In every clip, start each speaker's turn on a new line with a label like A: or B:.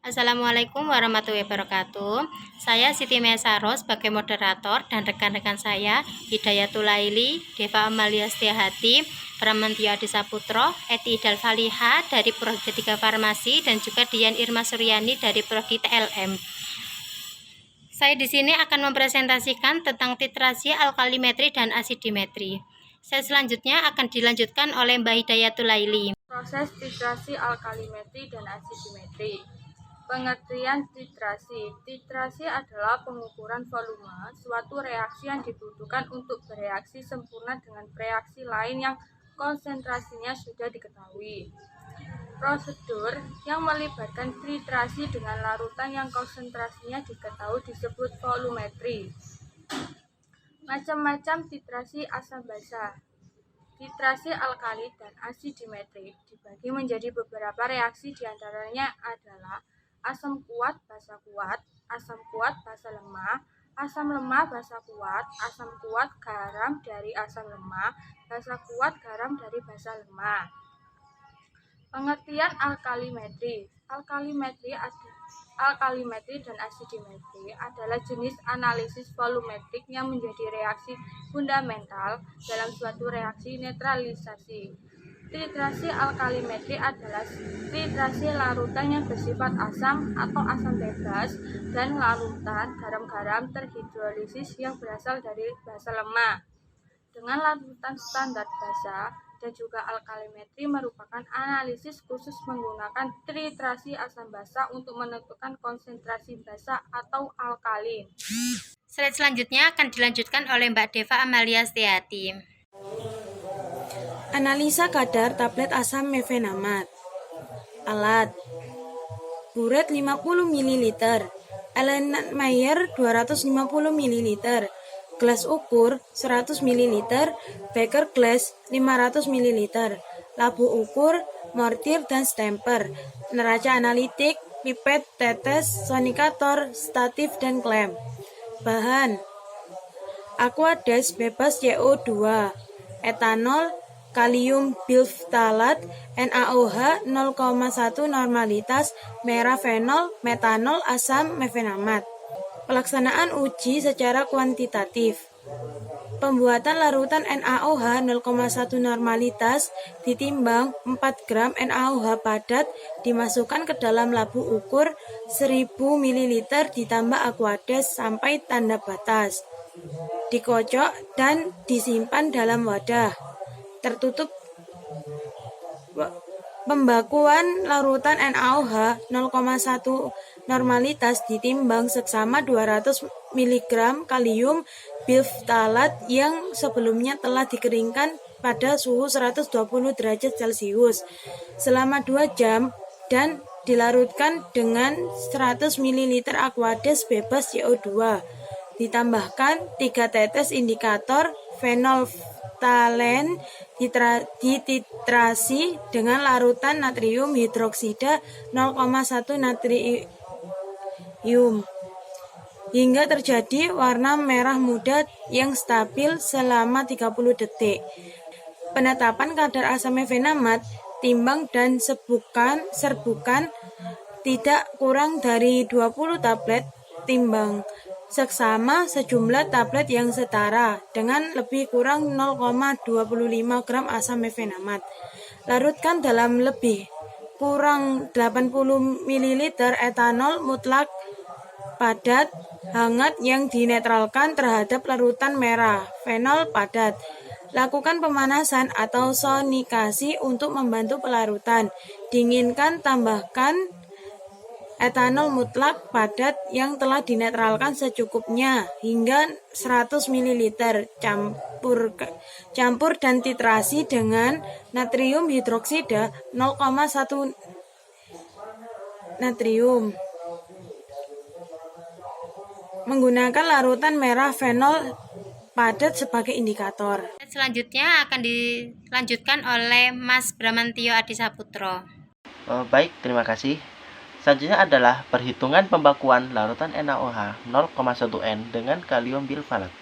A: Assalamualaikum warahmatullahi wabarakatuh. Saya Siti Mesaro sebagai moderator dan rekan-rekan saya Hidayatul Laili, Deva Amalia Setiahati, Pramantio Adi Saputro, Eti Idal Faliha dari Prodi 3 Farmasi dan juga Dian Irma Suryani dari Prodi TLM. Saya di sini akan mempresentasikan tentang titrasi, alkalimetri, dan asidimetri. Saya selanjutnya akan dilanjutkan oleh Mbak Hidayatul Laili.
B: Proses titrasi, alkalimetri, dan asidimetri. Pengertian titrasi. Titrasi adalah pengukuran volume suatu reaksi yang dibutuhkan untuk bereaksi sempurna dengan reaksi lain yang konsentrasinya sudah diketahui. Prosedur yang melibatkan titrasi dengan larutan yang konsentrasinya diketahui disebut volumetri. Macam-macam titrasi asam basa. Titrasi alkali dan asidimetri dibagi menjadi beberapa reaksi, diantaranya adalah asam kuat basa kuat, asam kuat basa lemah, asam lemah basa kuat, asam kuat garam dari asam lemah, basa kuat garam dari basa lemah. Pengertian alkalimetri. Alkalimetri dan asidimetri adalah jenis analisis volumetrik yang menjadi reaksi fundamental dalam suatu reaksi netralisasi. Titrasi alkalimetri adalah titrasi larutan yang bersifat asam atau asam bebas dan larutan garam-garam terhidrolisis yang berasal dari basa lemah. Dengan larutan standar basa dan juga alkalimetri merupakan analisis khusus menggunakan titrasi asam basa untuk menentukan konsentrasi basa atau alkalin.
A: Slide selanjutnya akan dilanjutkan oleh Mbak Deva Amalia Setiahati.
C: Analisa kadar tablet asam mefenamat. Alat: buret 50 ml, Erlenmeyer 250 ml, gelas ukur 100 ml, beker glass 500 ml, labu ukur, mortir dan stemper, neraca analitik, pipet, tetes, sonikator, statif dan klem. Bahan: Aquades bebas CO2, etanol, kalium bilftalat, NaOH 0,1 normalitas, merah fenol, metanol, asam mefenamat. Pelaksanaan uji secara kuantitatif. Pembuatan larutan NaOH 0,1 normalitas ditimbang 4 gram NaOH padat dimasukkan ke dalam labu ukur 1000 ml ditambah Aquades sampai tanda batas. Dikocok dan disimpan dalam wadah tertutup. Pembakuan larutan NaOH 0,1 normalitas ditimbang seksama 200 mg kalium bilftalat yang sebelumnya telah dikeringkan pada suhu 120 derajat Celcius selama 2 jam dan dilarutkan dengan 100 ml Aquades bebas CO2. Ditambahkan 3 tetes indikator fenolftalen dititrasi dengan larutan natrium hidroksida 0,1 natrium hingga terjadi warna merah muda yang stabil selama 30 detik. Penetapan kadar asam mefenamat, timbang dan serbukan tidak kurang dari 20 tablet timbang seksama sejumlah tablet yang setara dengan lebih kurang 0,25 gram asam mefenamat. Larutkan dalam lebih kurang 80 ml etanol mutlak padat hangat yang dinetralkan terhadap larutan merah fenol padat. Lakukan pemanasan atau sonikasi untuk membantu pelarutan. Dinginkan, tambahkan etanol mutlak padat yang telah dinetralkan secukupnya hingga 100 ml. Campur dan titrasi dengan natrium hidroksida 0,1 natrium. Menggunakan larutan merah fenol padat sebagai indikator.
A: Selanjutnya akan dilanjutkan oleh Mas Pramantio Adi Saputro.
D: Baik, terima kasih. Selanjutnya adalah perhitungan pembakuan larutan NaOH 0,1 N dengan kalium bilftalat.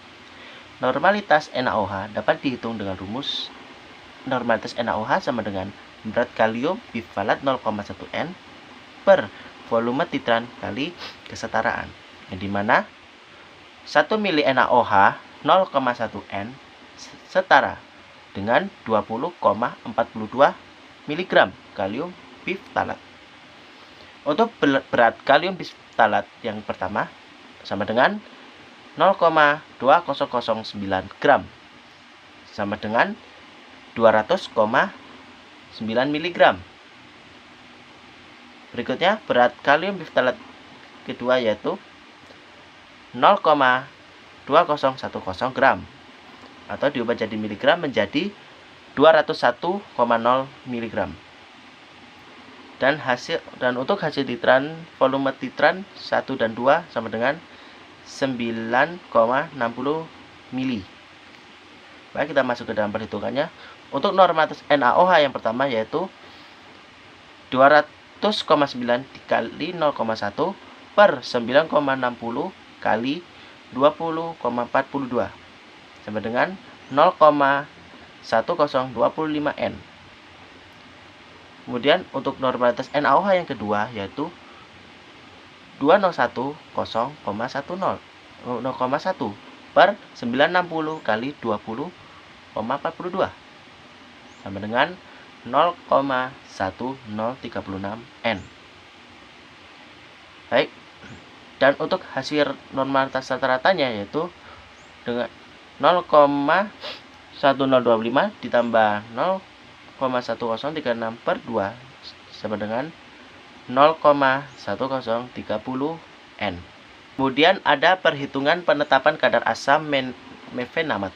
D: Normalitas NaOH dapat dihitung dengan rumus normalitas NaOH sama dengan berat kalium bilftalat 0,1 N per volume titran kali kesetaraan, yang dimana 1 mili NaOH 0,1 N setara dengan 20,42 mg kalium biftalat. Untuk berat kalium biftalat yang pertama sama dengan 0,2009 gram, sama dengan 200,9 mg. Berikutnya berat kalium biftalat kedua yaitu 0,2010 gram, atau diubah jadi miligram menjadi 201,0 mg. Dan untuk hasil titran, volume titran 1 dan 2 sama dengan 9,60 mili. Baik, kita masuk ke dalam perhitungannya. Untuk normalitas NaOH yang pertama yaitu 200,9 dikali 0,1 per 9,60 kali 20,42 sama dengan 0,1025 N. Kemudian untuk normalitas NaOH yang kedua yaitu 201,0,1 per 960 kali 20,42 sama dengan 0,1036 N. Baik. Dan untuk hasil normalitas rata-ratanya yaitu dengan 0,1025 ditambah 0,1036 per 2 sama dengan 0,1030 N. Kemudian ada perhitungan penetapan kadar asam mefenamat.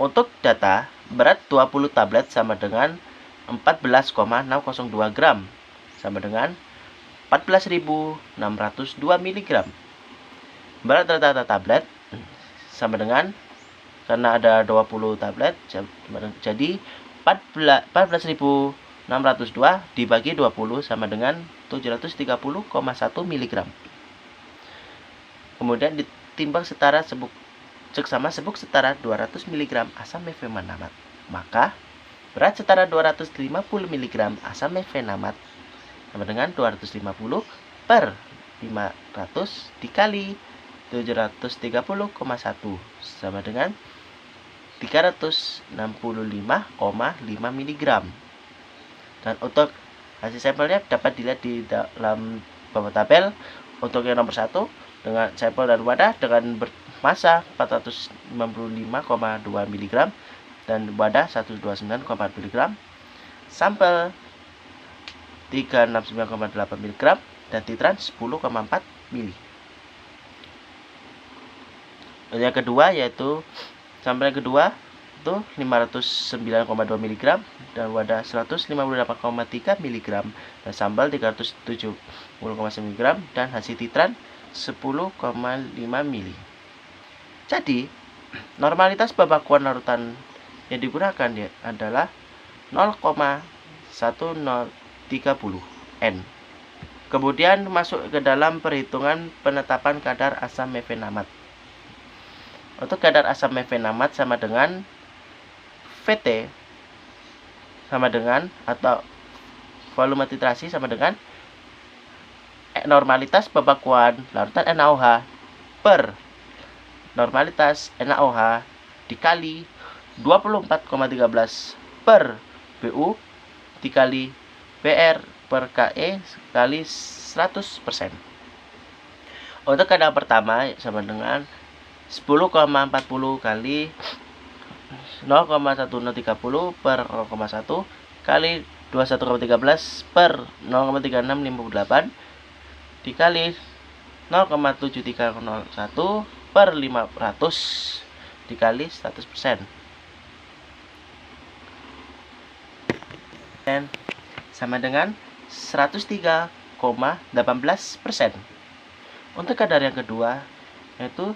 D: Untuk data, berat 20 tablet sama dengan 14,602 gram sama dengan 14.602 mg. Berat rata-rata tablet sama dengan, karena ada 20 tablet, jadi 14.602 dibagi 20 sama dengan 730,1 mg. Kemudian ditimbang setara seksama sebuk setara 200 mg asam mefenamat. Maka berat setara 250 mg asam mefenamat sama dengan 250 per 500 dikali 730,1 sama dengan 365,5 mg. Dan untuk hasil sampelnya dapat dilihat di dalam bawah tabel. Untuk yang nomor 1 dengan sampel dan wadah dengan massa 455,2 mg dan wadah 129,4 mg, sampel 369,8 mg dan titran 10,4 mili. Yang kedua yaitu sampel yang kedua itu 509,2 mg dan wadah 158,3 mg dan sampel 370,9 mg dan hasil titran 10,5 mili. Jadi normalitas pembakuan larutan yang digunakan adalah 0,1030 N. Kemudian masuk ke dalam perhitungan penetapan kadar asam mefenamat. Untuk kadar asam mefenamat sama dengan VT sama dengan atau volume titrasi sama dengan normalitas pembakuan larutan NaOH per normalitas NaOH dikali 24,13 per BU dikali PR per KE kali 100%. Untuk kadar pertama sama dengan 10,40 kali 0,1030 per 0,1 kali 21,13 per 0,3658 dikali 0,7301 per 500 dikali 100%. Dan sama dengan 103,18%. Untuk kadar yang kedua yaitu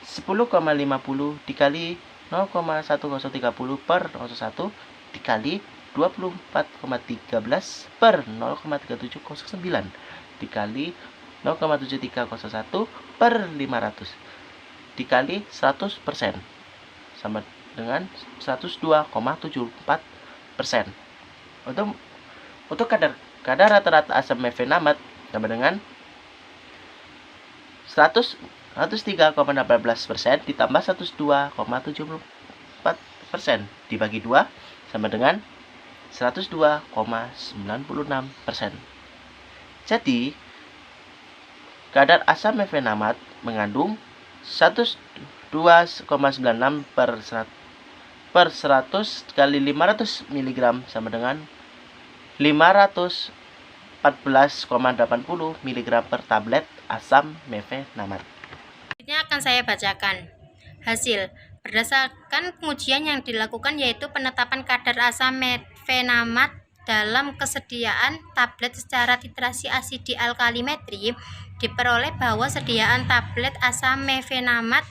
D: 10,50 dikali 0,1030 per 01 dikali 24,13 per 0,3709 dikali 0,7301 per 500 dikali 100% sama dengan 102,74%. Untuk kadar rata-rata asam mefenamat sama dengan 103,18% ditambah 102,74% dibagi 2 sama dengan 102,96%. Jadi, kadar asam mefenamat mengandung 102,96 per 100 kali 500 mg sama dengan 514,80 mg per tablet asam mefenamat.
A: Selanjutnya akan saya bacakan hasil. Berdasarkan pengujian yang dilakukan yaitu penetapan kadar asam mefenamat dalam kesediaan tablet secara titrasi asidi alkalimetri, diperoleh bahwa sediaan tablet asam mefenamat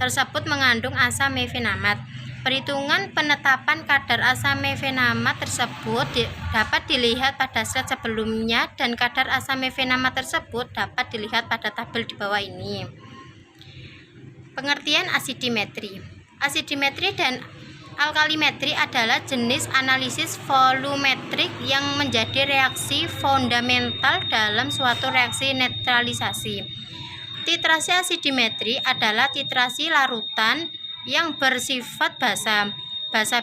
A: tersebut mengandung asam mefenamat. Perhitungan penetapan kadar asam mefenamat tersebut dapat dilihat pada slide sebelumnya dan kadar asam mefenamat tersebut dapat dilihat pada tabel di bawah ini. Pengertian asidimetri. Asidimetri dan alkalimetri adalah jenis analisis volumetrik yang menjadi reaksi fundamental dalam suatu reaksi netralisasi. Titrasi asidimetri adalah titrasi larutan yang bersifat basa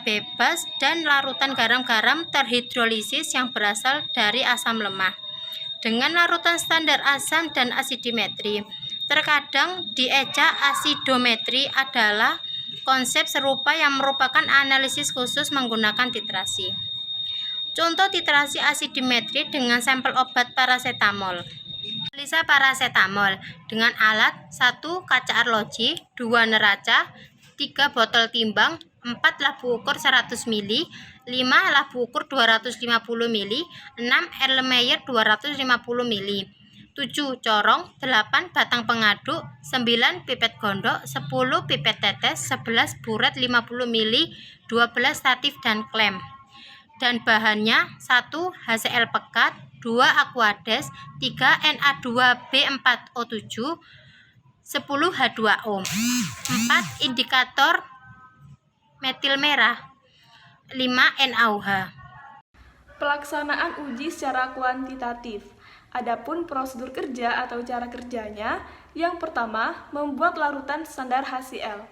A: bebas dan larutan garam-garam terhidrolisis yang berasal dari asam lemah. Dengan larutan standar asam dan asidimetri, terkadang dieja asidometri adalah konsep serupa yang merupakan analisis khusus menggunakan titrasi. Contoh titrasi asidimetri dengan sampel obat parasetamol. Analisa parasetamol dengan alat 1 kaca arloji, 2 neraca, 3 botol timbang, 4 labu ukur 100 ml, 5 labu ukur 250 ml, 6 Erlenmeyer 250 ml, 7 corong, 8 batang pengaduk, 9 pipet gondok, 10 pipet tetes, 11 buret 50 ml, 12 statif dan klem. Dan bahannya 1 HCl pekat, 2 Aquades, 3 Na2B4O7, 10 H2O, 4 indikator metil merah, 5 NaOH.
B: Pelaksanaan uji secara kuantitatif. Adapun prosedur kerja atau cara kerjanya, yang pertama, membuat larutan standar HCl.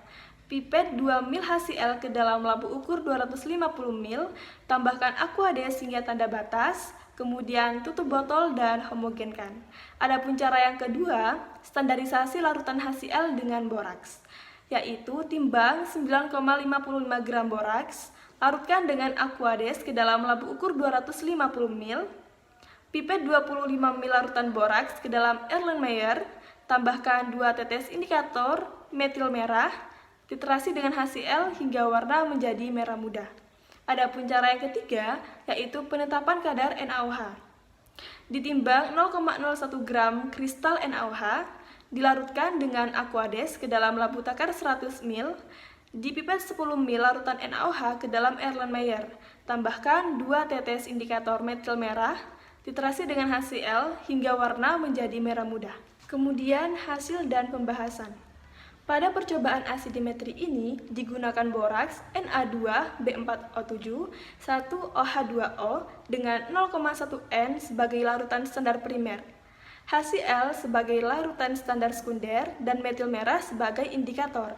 B: Pipet 2 ml HCl ke dalam labu ukur 250 ml, tambahkan Aquades hingga tanda batas, kemudian tutup botol dan homogenkan. Adapun cara yang kedua, standarisasi larutan HCl dengan boraks, yaitu timbang 9,55 gram boraks, larutkan dengan Aquades ke dalam labu ukur 250 ml, pipet 25 ml larutan boraks ke dalam Erlenmeyer, tambahkan 2 tetes indikator metil merah, titrasi dengan HCl hingga warna menjadi merah muda. Adapun cara yang ketiga, yaitu penetapan kadar NaOH. Ditimbang 0,01 gram kristal NaOH, dilarutkan dengan Aquades ke dalam labu takar 100 ml, dipipet 10 ml larutan NaOH ke dalam Erlenmeyer, tambahkan 2 tetes indikator metil merah, titrasi dengan HCl hingga warna menjadi merah muda. Kemudian hasil dan pembahasan. Pada percobaan asidimetri ini digunakan boraks Na2B4O7 1OH2O dengan 0,1 N sebagai larutan standar primer, HCl sebagai larutan standar sekunder, dan metil merah sebagai indikator.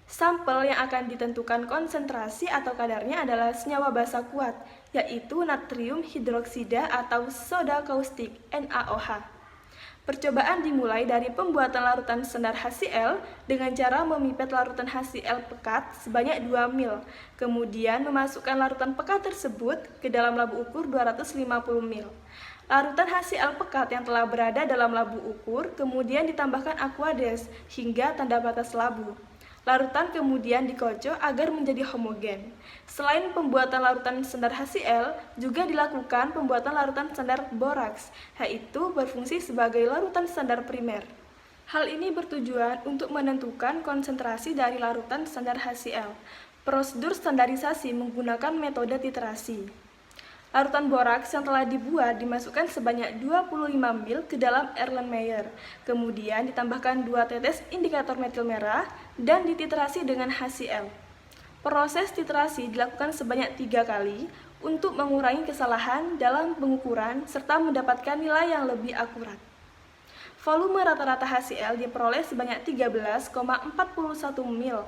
B: Sampel yang akan ditentukan konsentrasi atau kadarnya adalah senyawa basa kuat, yaitu natrium hidroksida atau soda kaustik NaOH. Percobaan dimulai dari pembuatan larutan standar HCl dengan cara memipet larutan HCl pekat sebanyak 2 ml, kemudian memasukkan larutan pekat tersebut ke dalam labu ukur 250 ml. Larutan HCl pekat yang telah berada dalam labu ukur kemudian ditambahkan Aquades hingga tanda batas labu. Larutan kemudian dikocok agar menjadi homogen. Selain pembuatan larutan standar HCl, juga dilakukan pembuatan larutan standar boraks, yaitu berfungsi sebagai larutan standar primer. Hal ini bertujuan untuk menentukan konsentrasi dari larutan standar HCl. Prosedur standarisasi menggunakan metode titrasi. Larutan boraks yang telah dibuat dimasukkan sebanyak 25 ml ke dalam Erlenmeyer, kemudian ditambahkan 2 tetes indikator metil merah dan dititrasi dengan HCl. Proses titrasi dilakukan sebanyak 3 kali
E: untuk mengurangi kesalahan dalam pengukuran serta mendapatkan nilai yang lebih akurat. Volume rata-rata HCl diperoleh sebanyak 13,41 mil.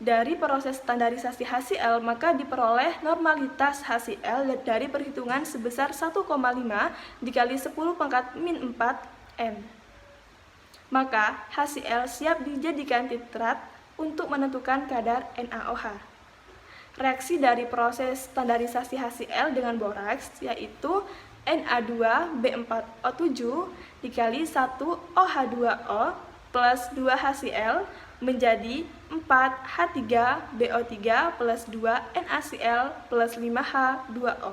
E: Dari proses standarisasi HCl, maka diperoleh normalitas HCl dari perhitungan sebesar 1,5 dikali 10 pangkat min 4 N. Maka HCl siap dijadikan titrat untuk menentukan kadar NaOH. Reaksi dari proses standarisasi HCl dengan boraks yaitu Na2B4O7 dikali 1OH2O plus 2HCl menjadi 4H3BO3 plus 2NaCl plus 5H2O.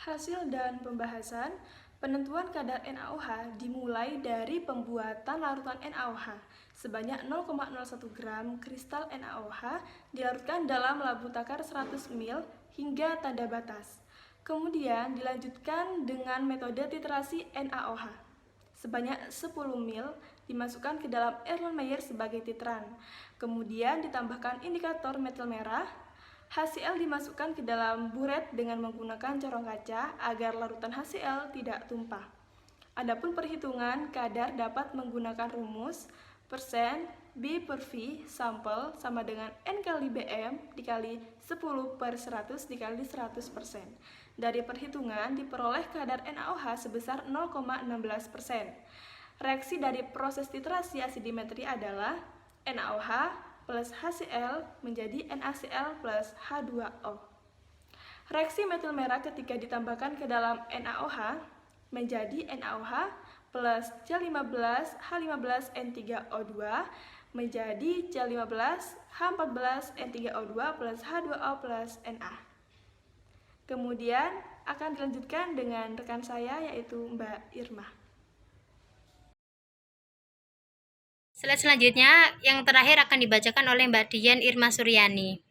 E: Hasil dan pembahasan. Penentuan kadar NaOH dimulai dari pembuatan larutan NaOH. Sebanyak 0,01 gram kristal NaOH dilarutkan dalam labu takar 100 ml hingga tanda batas. Kemudian dilanjutkan dengan metode titrasi NaOH. Sebanyak 10 ml dimasukkan ke dalam Erlenmeyer sebagai titran. Kemudian ditambahkan indikator metil merah. HCl dimasukkan ke dalam buret dengan menggunakan corong kaca agar larutan HCl tidak tumpah. Adapun perhitungan kadar dapat menggunakan rumus persen B per V sampel sama dengan N kali BM dikali 10 per 100 dikali 100%. Dari perhitungan diperoleh kadar NaOH sebesar 0,16%. Reaksi dari proses titrasi asidimetri adalah NaOH plus HCl menjadi NaCl plus H2O. Reaksi metil merah ketika ditambahkan ke dalam NaOH menjadi NaOH plus C15H15N3O2 menjadi C15H14N3O2 plus H2O plus Na. Kemudian akan dilanjutkan dengan rekan saya yaitu Mbak Irma.
A: Slide selanjutnya yang terakhir akan dibacakan oleh Mbak Dian Irma Suryani.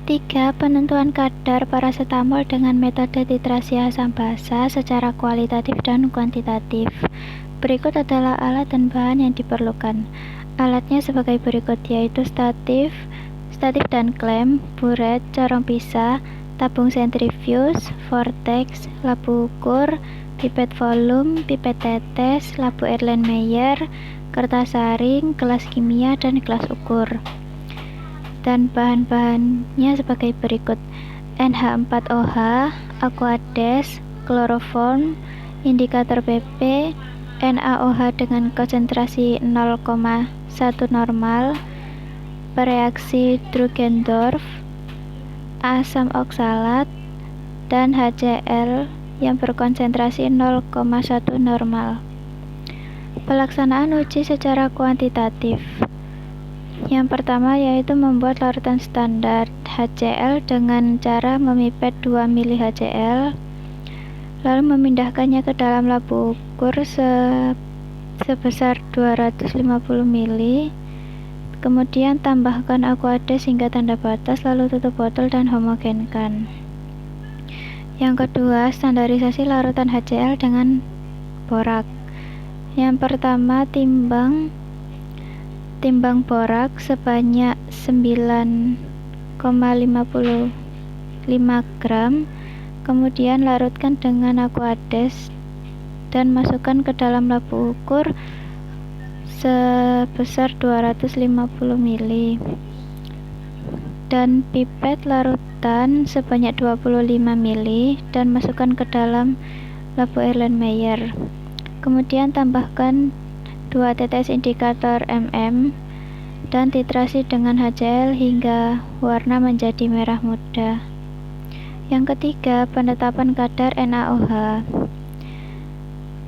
F: 3. Penentuan kadar parasetamol dengan metode titrasi asam basa secara kualitatif dan kuantitatif. Berikut adalah alat dan bahan yang diperlukan. Alatnya sebagai berikut yaitu statif dan klem, buret, corong pisah, tabung sentrifuge, vortex, labu ukur, pipet volume, pipet tetes, labu Erlenmeyer, kertas saring, gelas kimia, dan gelas ukur. Dan bahan-bahannya sebagai berikut: NH4OH, aquades, kloroform, indikator BP, NaOH dengan konsentrasi 0,1 normal, bereaksi Drugendorf, asam oksalat, dan HCl yang berkonsentrasi 0,1 normal. Pelaksanaan uji secara kuantitatif. Yang pertama yaitu membuat larutan standar HCl dengan cara memipet 2 ml HCl, lalu memindahkannya ke dalam labu ukur sebesar 250 ml, kemudian tambahkan aquades hingga tanda batas, lalu tutup botol dan homogenkan. Yang kedua, standarisasi larutan HCl dengan borak. Yang pertama, timbang borak sebanyak 9,55 gram, kemudian larutkan dengan aquades dan masukkan ke dalam labu ukur sebesar 250 ml, dan pipet larutan sebanyak 25 ml dan masukkan ke dalam labu Erlenmeyer. Kemudian tambahkan 2 tetes indikator MM dan titrasi dengan HCl hingga warna menjadi merah muda. Yang ketiga, penetapan kadar NaOH.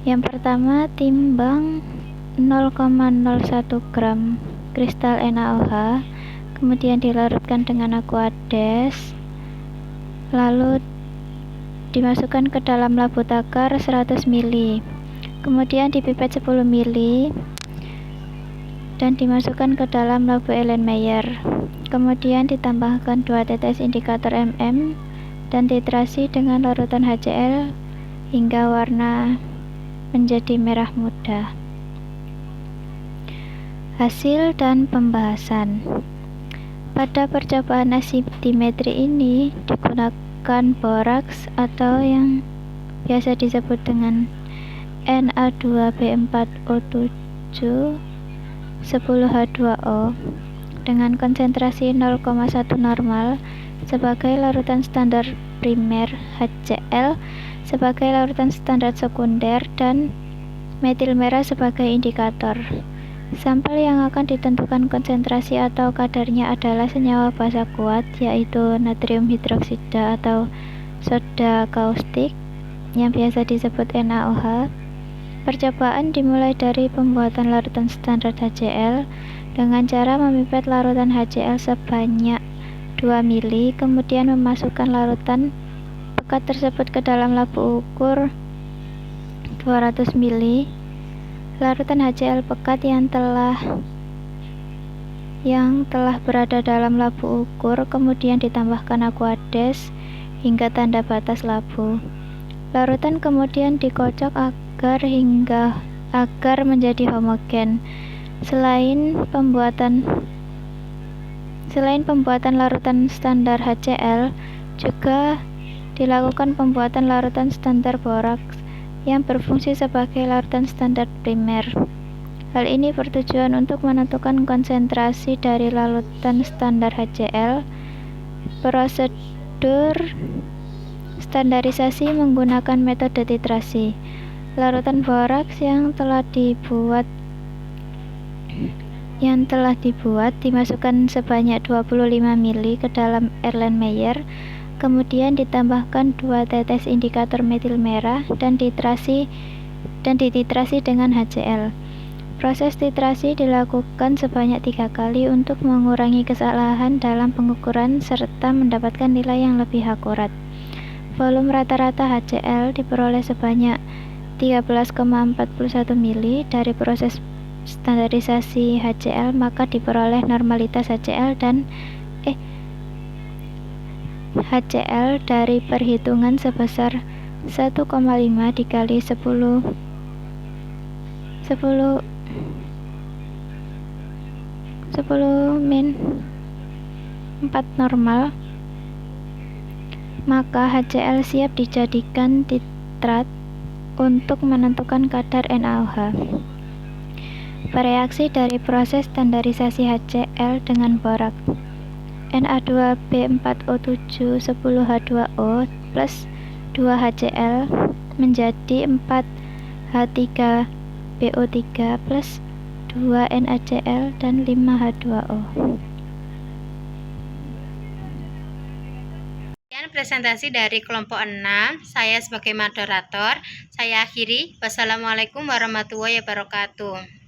F: Yang pertama, timbang 0,01 gram kristal NaOH, kemudian dilarutkan dengan aquades, lalu dimasukkan ke dalam labu takar 100 ml. Kemudian dipipet 10 ml dan dimasukkan ke dalam labu Erlenmeyer. Kemudian ditambahkan 2 tetes indikator MM dan titrasi dengan larutan HCl hingga warna menjadi merah muda. Hasil dan pembahasan. Pada percobaan asidimetri ini menambahkan boraks atau yang biasa disebut dengan Na2B4O7 10H2O dengan konsentrasi 0,1 normal sebagai larutan standar primer, HCl sebagai larutan standar sekunder, dan metil merah sebagai indikator. Sampel yang akan ditentukan konsentrasi atau kadarnya adalah senyawa basa kuat, yaitu natrium hidroksida atau soda kaustik yang biasa disebut NaOH. Percobaan dimulai dari pembuatan larutan standar HCl dengan cara memipet larutan HCl sebanyak 2 mili, kemudian memasukkan larutan pekat tersebut ke dalam labu ukur 200 mili. Larutan HCl pekat yang telah berada dalam labu ukur kemudian ditambahkan aquades hingga tanda batas labu. Larutan kemudian dikocok agar menjadi homogen. Selain pembuatan larutan standar HCl, juga dilakukan pembuatan larutan standar boraks yang berfungsi sebagai larutan standar primer. Hal ini bertujuan untuk menentukan konsentrasi dari larutan standar HCl. Prosedur standarisasi menggunakan metode titrasi. Larutan boraks yang telah dibuat dimasukkan sebanyak 25 mili ke dalam Erlenmeyer, kemudian ditambahkan 2 tetes indikator metil merah dan dititrasi dengan HCl. Proses titrasi dilakukan sebanyak 3 kali untuk mengurangi kesalahan dalam pengukuran serta mendapatkan nilai yang lebih akurat. Volume rata-rata HCl diperoleh sebanyak 13,41 mili. Dari proses standarisasi HCl maka diperoleh normalitas HCl dari perhitungan sebesar 1,5 dikali 10 min 4 normal, maka HCl siap dijadikan titrat untuk menentukan kadar NaOH. Bereaksi dari proses standarisasi HCl dengan boraks. Na2B4O7 10H2O plus 2HCl menjadi 4H3BO3 plus 2 NaCl dan 5H2O.
A: Sekian presentasi dari kelompok 6. Saya sebagai moderator, saya akhiri. Wassalamualaikum warahmatullahi wabarakatuh.